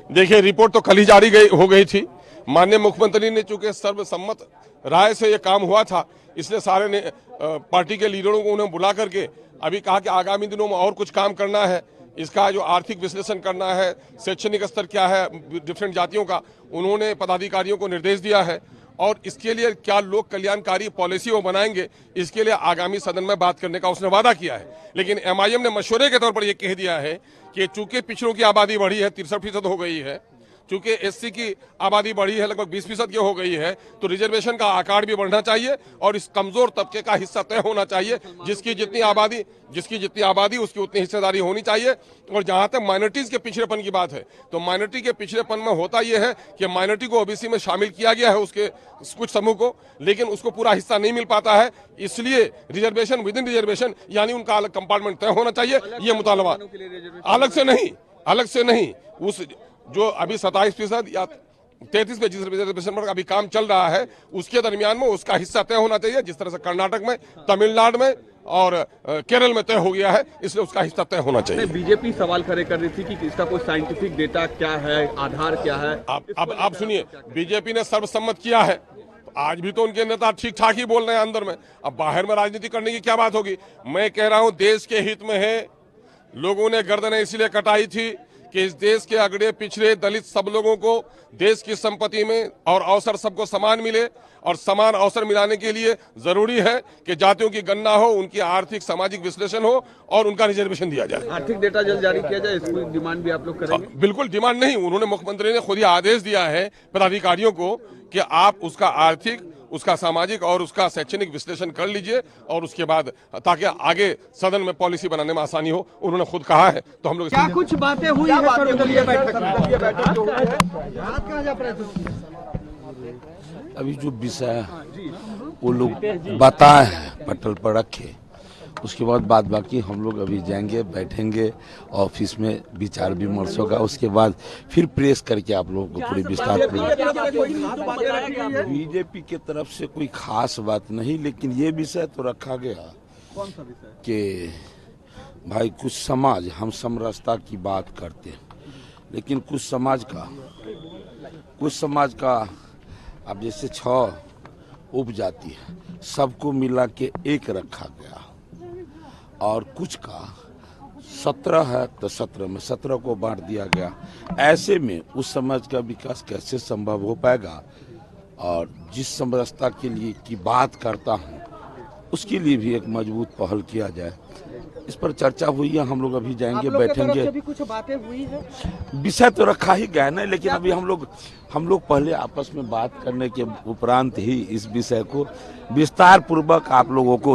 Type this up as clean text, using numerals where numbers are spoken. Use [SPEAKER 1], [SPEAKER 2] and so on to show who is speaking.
[SPEAKER 1] देखिए, रिपोर्ट तो कल ही जारी हो गई थी। माननीय मुख्यमंत्री ने चूंकि सर्वसम्मत राय से ये काम हुआ था, इसलिए सारे ने पार्टी के लीडरों को उन्हें बुला करके अभी कहा कि आगामी दिनों में और कुछ काम करना है, इसका जो आर्थिक विश्लेषण करना है, शैक्षणिक स्तर क्या है डिफरेंट जातियों का, उन्होंने पदाधिकारियों को निर्देश दिया है। और इसके लिए क्या लोक कल्याणकारी पॉलिसी वो बनाएंगे, इसके लिए आगामी सदन में बात करने का उसने वादा किया है। लेकिन एमआईएम ने मशवरे के तौर पर यह कह दिया है कि चूंकि पिछड़ों की आबादी बढ़ी है, 63% हो गई है, चूंकि एससी की आबादी बढ़ी है, लगभग 20% की हो गई है, तो रिजर्वेशन का आकार भी बढ़ना चाहिए और इस कमजोर तबके का हिस्सा तय होना चाहिए। जिसकी जितनी आबादी उसकी उतनी हिस्सेदारी होनी चाहिए। और जहां तक माइनॉरिटीज के पिछड़ेपन की बात है, तो माइनॉरिटी के पिछड़ेपन में होता यह है कि माइनॉरिटी को ओबीसी में शामिल किया गया है, उसके कुछ समूह को, लेकिन उसको पूरा हिस्सा नहीं मिल पाता है। इसलिए रिजर्वेशन विद इन रिजर्वेशन, यानी उनका अलग कंपार्टमेंट तय होना चाहिए। ये मुतालबा अलग से नहीं, उस जो अभी 27% या 33% रिजर्वेशन पर अभी काम चल रहा है, उसके दरमियान में उसका हिस्सा तय होना चाहिए। जिस तरह से कर्नाटक में, तमिलनाडु में और केरल में तय हो गया है, इसलिए उसका हिस्सा तय होना चाहिए।
[SPEAKER 2] बीजेपी सवाल खड़े कर रही थी कि इसका कोई साइंटिफिक डेटा क्या है, आधार क्या है।
[SPEAKER 1] अब सुनिए, बीजेपी ने सर्वसम्मत किया है, आज भी तो उनके नेता ठीक ठाक ही बोल रहे हैं अंदर में। अब बाहर में राजनीति करने की क्या बात होगी। मैं कह रहा हूं, देश के हित में है। लोगों ने गर्दनें इसलिए कटाई थी कि इस देश के अगड़े पिछड़े दलित सब लोगों को देश की संपत्ति में और अवसर सबको समान मिले, और समान अवसर मिलाने के लिए जरूरी है कि जातियों की गणना हो, उनकी आर्थिक सामाजिक विश्लेषण हो और उनका रिजर्वेशन दिया जाए।
[SPEAKER 2] आर्थिक डेटा जल्द जारी किया जाए, इसकी डिमांड भी आप लोग करेंगे?
[SPEAKER 1] बिल्कुल डिमांड नहीं, उन्होंने मुख्यमंत्री ने खुद ही आदेश दिया है पदाधिकारियों को कि आप उसका आर्थिक, उसका सामाजिक और उसका शैक्षणिक विश्लेषण कर लीजिए, और उसके बाद ताकि आगे सदन में पॉलिसी बनाने में आसानी हो। उन्होंने खुद कहा है, तो हम लोग
[SPEAKER 2] क्या कुछ बातें हुई है
[SPEAKER 3] अभी जो विषय वो लोग बताए हैं पटल पर रखे, उसके बाद बाकी हम लोग अभी जाएंगे, बैठेंगे ऑफिस में, विचार विमर्श होगा, उसके बाद फिर प्रेस करके आप लोगों को पूरी विस्तार। बीजेपी की तरफ से कोई खास बात नहीं, लेकिन ये विषय तो रखा गया कि भाई कुछ समाज, हम समरसता की बात करते हैं, लेकिन कुछ समाज का अब जैसे 6 उपजाति है, सबको मिला के एक रखा गया, और कुछ का 17 है तो 17 में 17 को बांट दिया गया। ऐसे में उस समाज का विकास कैसे संभव हो पाएगा। और जिस समरसता के लिए की बात करता हूँ, उसके लिए भी एक मजबूत पहल किया जाए। इस पर चर्चा हुई है, हम लोग अभी जाएंगे, बैठेंगे।
[SPEAKER 2] अभी कुछ बातें हुई है,
[SPEAKER 3] विषय तो रखा ही गया ना, लेकिन अभी हम लोग पहले आपस में बात करने के उपरांत ही इस विषय को विस्तार पूर्वक आप लोगों को